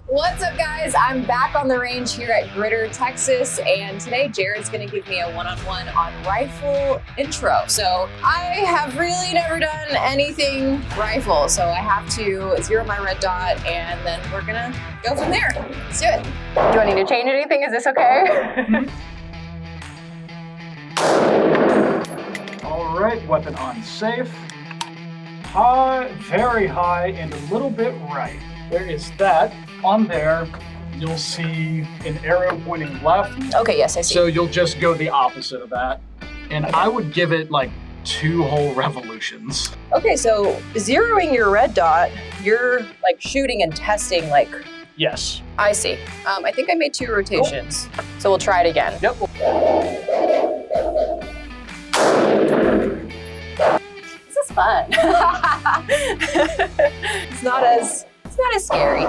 What's up, guys? I'm back on the range here at Gritter, Texas, and today Jared's gonna give me a one-on-one on rifle intro. So I have really never done anything rifle, so I have to zero my red dot, and then we're gonna go from there. Let's do it. Do I need to change anything? Is this okay? All right, weapon on safe. High, very high, and a little bit right. There is that. On there, you'll see an arrow pointing left. Okay, yes, I see. So you'll just go the opposite of that. And I would give it like 2 whole revolutions. Okay, so zeroing your red dot, you're like shooting and testing like... Yes. I see. I think I made 2 rotations, so we'll try it again. Yep. This is fun. It's not as scary.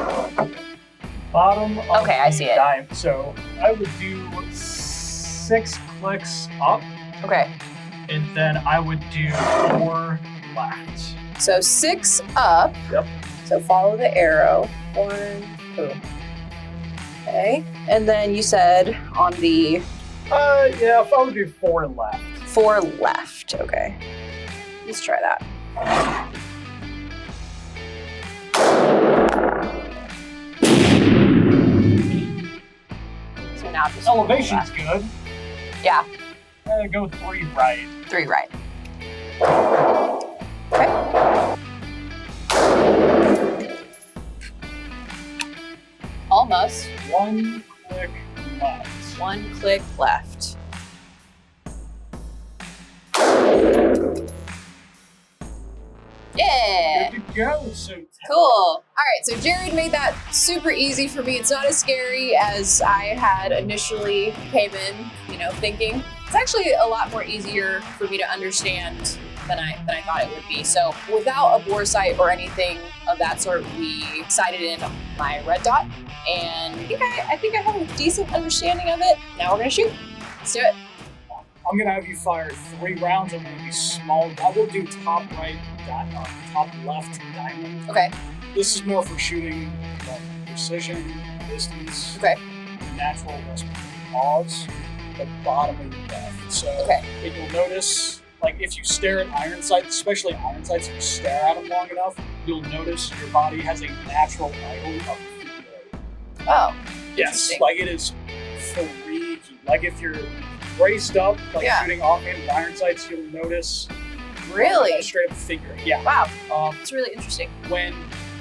Bottom of Okay, I see it. dive. So I would do 6 clicks up, Okay, and then I would do 4 left. so 6 up. Yep. So follow the arrow. 1, 2. Okay, and then you said on the Yeah, if I would do 4 left. 4 left. Okay, let's try that. So now just Elevation's left. good. Yeah, Go 3 right. 3 right. Okay. Almost. 1 click left. 1 click left. Yeah. Good to go. So Cool. All right, so Jared made that super easy for me. It's not as scary as I had initially came in, thinking. It's actually a lot more easier for me to understand than I thought it would be. So without a bore sight or anything of that sort, we sighted in my red dot, and I think I have a decent understanding of it. Now we're gonna shoot. Let's do it. I'm gonna have you fire 3 rounds. I'm gonna be small. I will do top right, top left diamond. Okay. This is more for shooting precision, distance, Okay. natural respiratory pause, the bottom of your breath. So Okay. and you'll notice, like if you stare at iron sights, especially iron sights, if you stare at them long enough, you'll notice your body has a natural idle of frequency. Oh. Yes, Interesting. like it is freaky. Like if you're braced up, like Yeah. shooting offhand with iron sights, you'll notice Really? straight up figure. Yeah. Wow. It's really interesting. when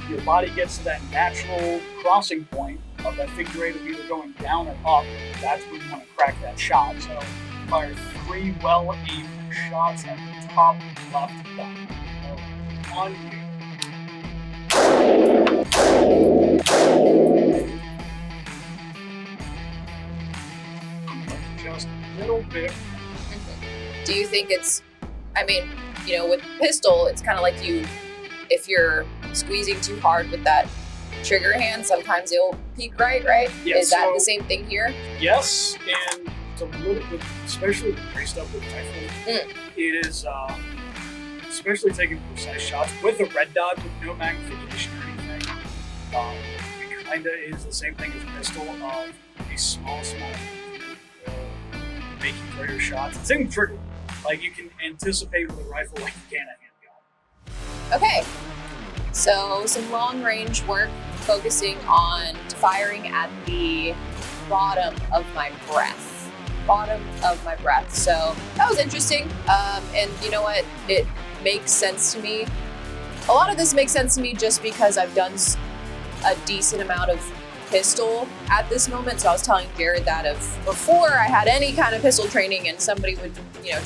your body gets to that natural crossing point of that figure eight of either going down or up, that's when you want to crack that shot. So fire 3 well-aimed shots at the top left button. On you. Just a little bit. Do you think it's, with pistol, it's kind of like if you're squeezing too hard with that trigger hand, sometimes it'll peak right? Yeah, Is that so- the same thing here? Yes, and it's a little bit, especially with braced up with rifle, it is, especially taking precise shots with a red dot with no magnification or anything. It kind of is the same thing as pistol of the smallest amount of making for your shots. Same with trigger. Like you can anticipate with a rifle like you can a handgun. Okay, so some long range work focusing on firing at the bottom of my breath. So that was interesting. And you know what? It makes sense to me. A lot of this makes sense to me just because I've done a decent amount of pistol at this moment. So I was telling Jared that before I had any kind of pistol training and somebody would,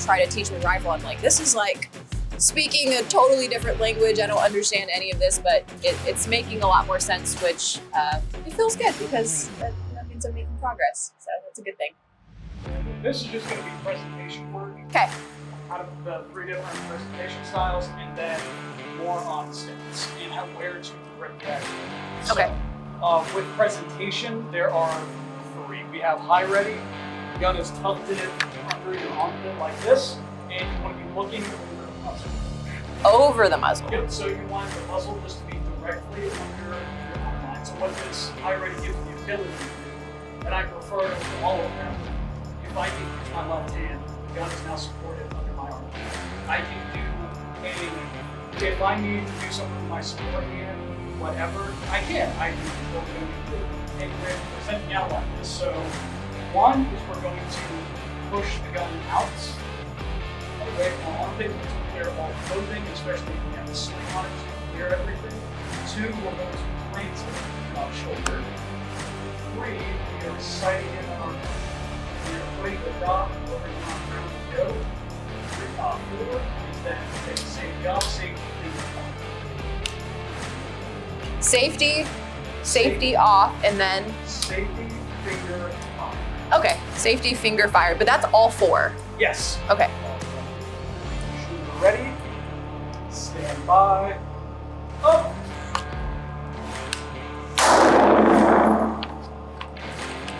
try to teach me rifle, I'm like, this is like speaking a totally different language. I don't understand any of this, but it's making a lot more sense, which it feels good because that means I'm making progress. So that's a good thing. This is just going to be presentation work. Okay. Out of the 3 different presentation styles, and then more on stance and where to grip that. Okay. With presentation, there are 3. We have high ready. The gun is tucked in under your armpit like this, and you want to be looking over the muzzle. Over the muzzle. Yep, so you want the muzzle just to be directly under your arm line. So what this already gives the ability to do, and I prefer to all of them, if I can use my left hand, the gun is now supported under my arm. I can do if I need to do something with my support hand, whatever, I can. I can go to and we're presenting out like this. So one is we're going to push the gun out away from our armpit to clear all clothing, especially if we have a sling on it to clear everything. Two, we're going to place it on shoulder. Three, we are sighting in our we are putting the dot over the ground to go. Four is then take the same job, Safety off, and then safety finger on. okay, safety finger fire, but that's all 4. Yes. Okay. Shooter ready. Stand by. Up.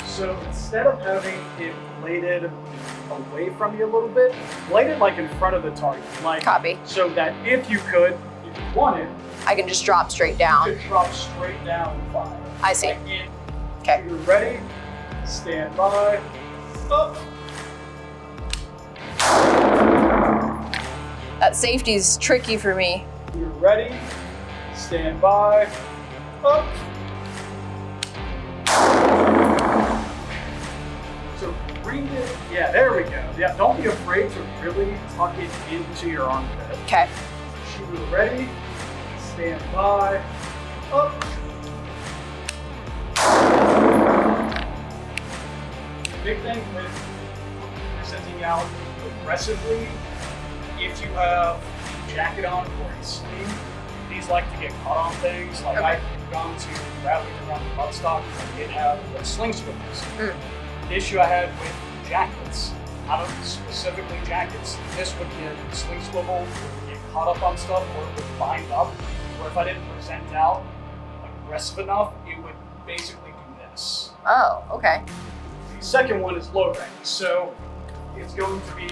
So instead of having it bladed away from you a little bit, blade it like in front of the target. Like Copy. So that if you wanted, I can just drop straight you down. could drop straight down and fire. I see. Like in, Okay. Shooter ready. Stand by. Up. That safety's tricky for me. You're ready. Stand by. Up. So bring it. Yeah, there we go. Yeah, don't be afraid to really tuck it into your armpit. Okay. Shooter ready. Stand by. Up. Big thing with presenting out aggressively, if you have a jacket on or a sling, these like to get caught on things. Like Okay. I've gone to wrapping around the buttstock and it had the sling swivels. Mm. The issue I had with jackets, out of specifically jackets, this would get sling swivel, would get caught up on stuff, or it would bind up. Or if I didn't present out aggressive enough, it would basically do this. Oh, okay. The second one is low range, so it's going to be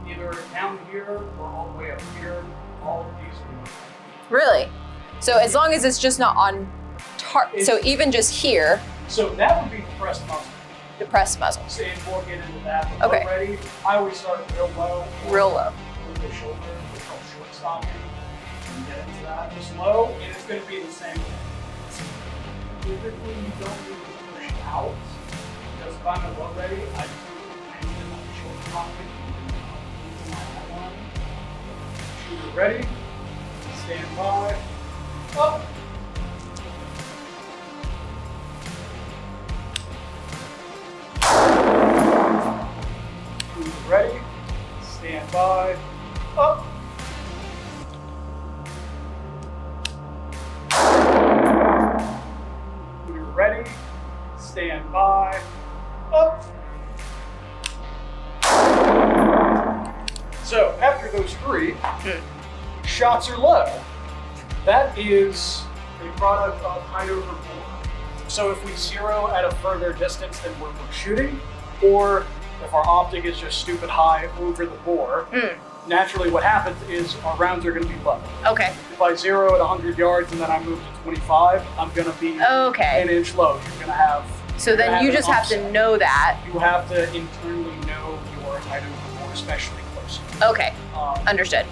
either down here or all the way up here. All of these are Really? So as long as it's just not on so even just here, so that would be pressed muzzle. the press muzzle. So we'll get into that. But Okay. Ready? I always start real low. Real low. With the shoulder, we call short stopping. And get into that. Just low, and it's going to be the same thing. Typically, you don't need to push out. Because if I'm at low ready, I just put in my short stopping. Shooter ready. Stand by. Up. Shooter ready. Stand by. Up. Shooter ready. Stand by. Up. So after those 3, shots are low. That is a product of height over bore. So if we zero at a further distance than we're shooting, or if our optic is just stupid high over the bore, naturally what happens is our rounds are going to be low. Okay. If I zero at 100 yards and then I move to 25, I'm going to be Okay. an inch low. You're going to have. So then you just have to know that. You have to internally know your height over bore, especially close. Okay. Understood.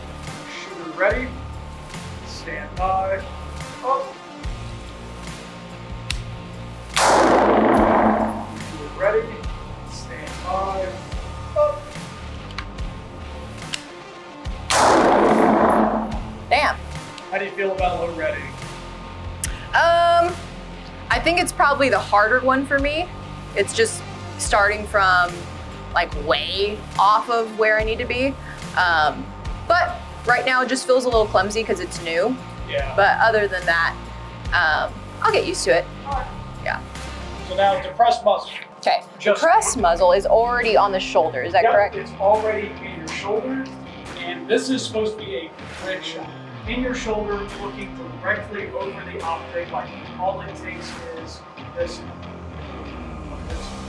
Shooter ready. Stand by. Up. Shooter ready. Stand by. Up. Damn. How do you feel about low ready? I think it's probably the harder one for me. It's just starting from like way off of where I need to be. But right now it just feels a little clumsy because it's new. Yeah. But other than that, I'll get used to it. Alright. Yeah. So now depressed muzzle. Okay. The Just- press muzzle is already on the shoulder. Is that Yep, correct? It's already in your shoulder, and this is supposed to be a grid shot. In your shoulder, looking directly over the optic, like all it takes is this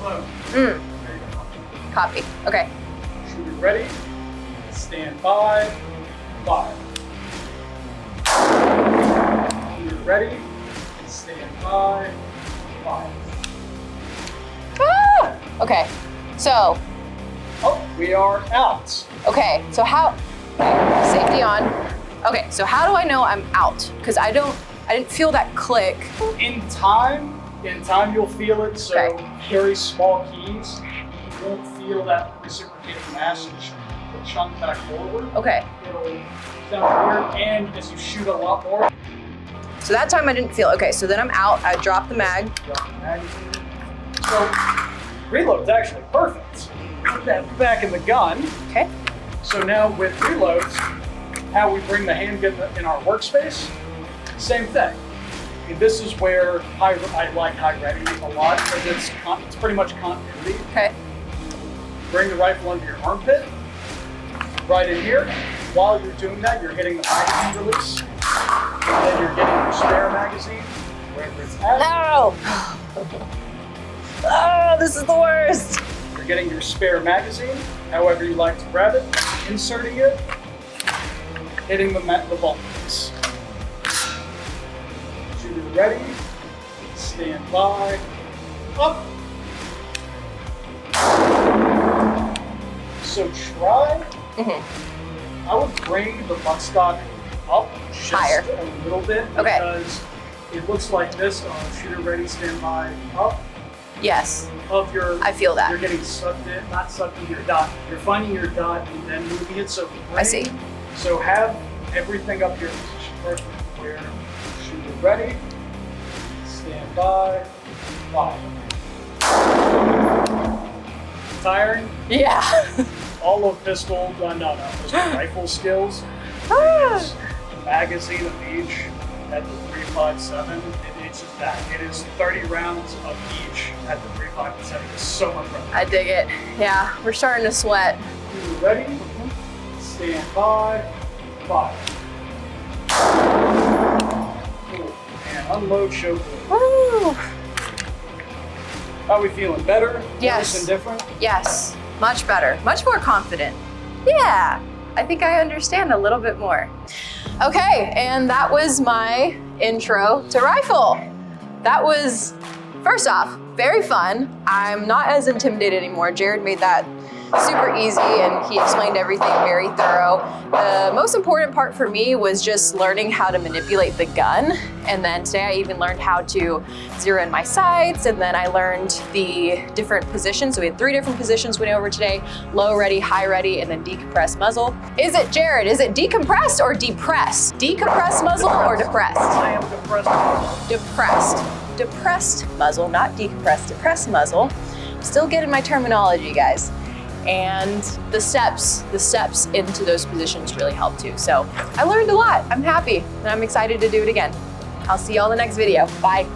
close. There you go. Copy. Okay. Shooter ready. Stand by. Fire. Shooter ready. Stand by 5. Ah! Okay, so, Oh, we are out. okay, so how, okay, safety on. Okay, so how do I know I'm out? Because I didn't feel that click. In time you'll feel it. So Okay. carry small keys. You won't feel that reciprocating mass will chunk back forward. Okay, It'll down here, and as you shoot a lot more, so that time I didn't feel, okay, so then I'm out, I dropped the mag. drop the magazine. So reload's actually perfect. Put that back in the gun. Okay. So now with reloads, how we bring the handgun in our workspace, same thing. And this is where I like high ready a lot because it's pretty much continuity. Okay. Bring the rifle under your armpit, right in here. While you're doing that, you're hitting the magazine release. And then you're getting your spare magazine, wherever it's at. No! Oh, this is the worst. You're getting your spare magazine, however you like to grab it, inserting it, hitting the bolt piece. Shooter ready, stand by, up. So try, I would bring the buttstock up just Higher. a little bit Okay. because it looks like this on shooter ready, stand by, up. Yes, Of your, I feel that. You're getting sucked in, not sucked into your dot. You're finding your dot and then moving it. So I see. So have everything up here position first. Where shooter ready, stand by, 5. Tiring. Yeah. All of pistol, pistol rifle skills. Ah. Is magazine of each at the 357. It's just that. It is 30 rounds of each at the 357. It's so much fun. I dig it. Yeah, we're starting to sweat. You ready? Stand by. 5. Cool. And unload show good. Woo! How are we feeling? Better? Yes. Worse and different? Yes, much better, much more confident. Yeah, I think I understand a little bit more. Okay, and that was my intro to rifle. That was, first off, very fun. I'm not as intimidated anymore. Jared made that super easy and he explained everything very thorough. The most important part for me was just learning how to manipulate the gun. And then today I even learned how to zero in my sights, and then I learned the different positions. So we had 3 different positions we went over today: low ready, high ready, and then decompressed muzzle. Is it, Jared, is it decompressed or depressed? Decompressed muzzle or depressed? I am depressed. Depressed. Depressed muzzle, not decompressed, depressed muzzle. Still getting my terminology, guys. And the steps into those positions really help too. So I learned a lot. I'm happy and I'm excited to do it again. I'll see y'all in the next video. Bye.